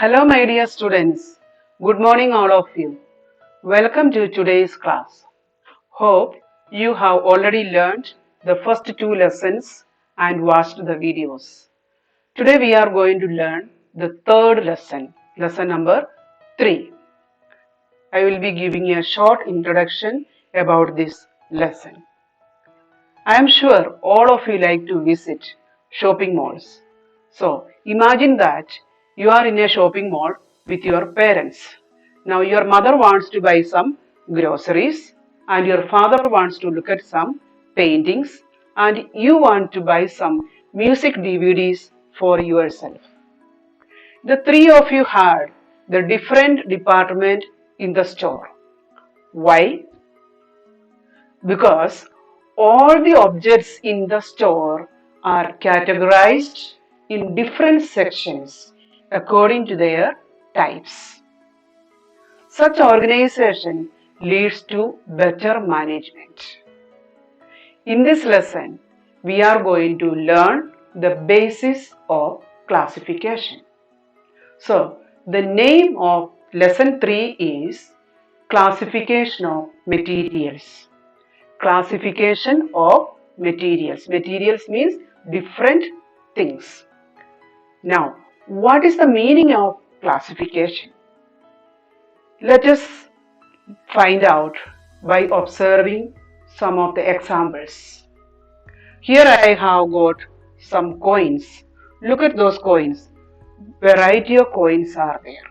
Hello, my dear students. Good morning, all of you. Welcome to today's class. Hope you have already learned the first two lessons and watched the videos. Today, we are going to learn the third lesson, lesson number 3. I will be giving a short introduction about this lesson. I am sure all of you like to visit shopping malls. So imagine that you are in a shopping mall with your parents. Now your mother wants to buy some groceries and your father wants to look at some paintings and you want to buy some music DVDs for yourself. The three of you had the different department in the store. Why? Because all the objects in the store are categorized in different sections according to their types. Such organization leads to better management. In this lesson, we are going to learn the basis of classification. So, the name of lesson 3 is Classification of Materials. Classification of materials. Materials means different things. Now, what is the meaning of classification? Let us find out by observing some of the examples. Here I have got some coins. Look at those coins. Variety of coins are there.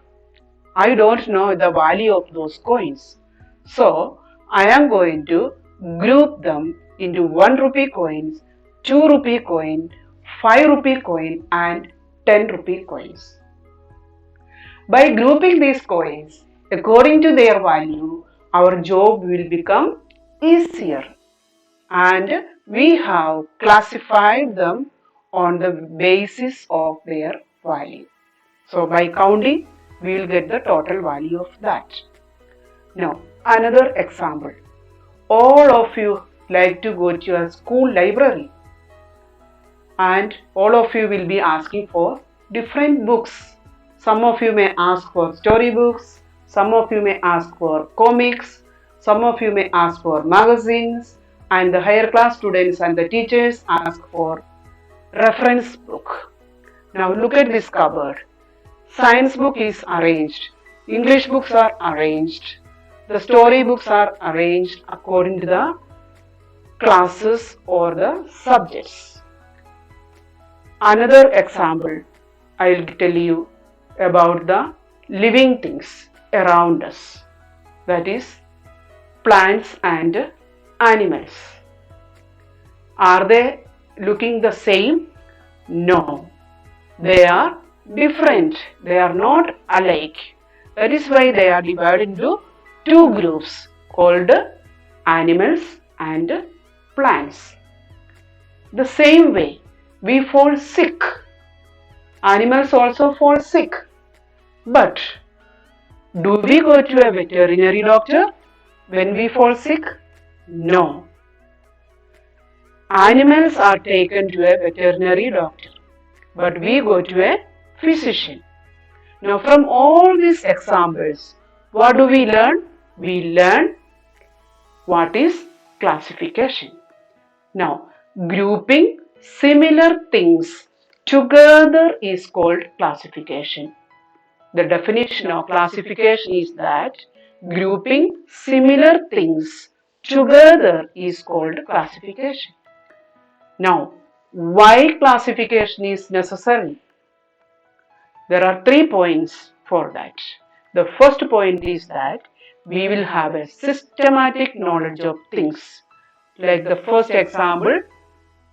I don't know the value of those coins. So, I am going to group them into 1 rupee coins, 2 rupee coin, 5 rupee coin and 10 rupee coins. By grouping these coins according to their value, our job will become easier and we have classified them on the basis of their value. So by counting, we will get the total value of that. Now, another example. All of you like to go to a school library and all of you will be asking for different books. Some of you may ask for storybooks, some of you may ask for comics, some of you may ask for magazines, and the higher class students and the teachers ask for reference book. Now look at this cupboard. Science book is arranged, English books are arranged, the story books are arranged according to the classes or the subjects. Another example I will tell you about the living things around us, that is plants and animals. Are they looking the same? No, they are different. They are not alike. That is why they are divided into two groups called animals and plants. The same way, we fall sick. Animals also fall sick. But do we go to a veterinary doctor when we fall sick? No. Animals are taken to a veterinary doctor, but we go to a physician. Now from all these examples, what do we learn? We learn what is classification. Now, grouping similar things together is called classification. The definition of classification is that grouping similar things together is called classification. Now, why classification is necessary? There are 3 points for that. The first point is that we will have a systematic knowledge of things. Like the first example,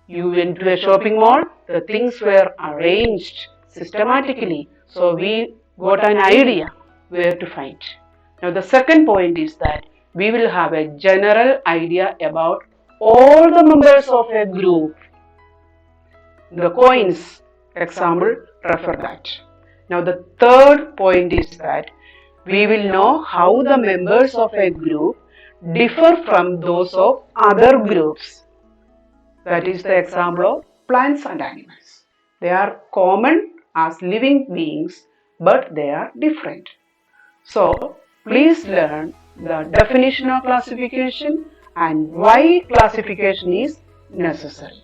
you went to a shopping mall, the things were arranged systematically. So we got an idea where to find. Now the second point is that we will have a general idea about all the members of a group. The coins example, refer that. Now the third point is that we will know how the members of a group differ from those of other groups. That is the example of plants and animals. They are common as living beings, but they are different. So, please learn the definition of classification and why classification is necessary.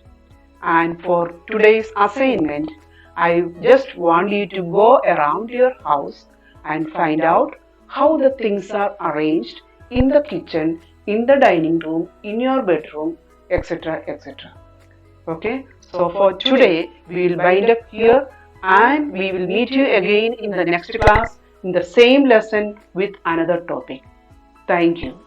And for today's assignment, I just want you to go around your house and find out how the things are arranged in the kitchen, in the dining room, in your bedroom, etc. etc. Okay, so for today, we will wind up here and we will meet you again in the next class in the same lesson with another topic. Thank you.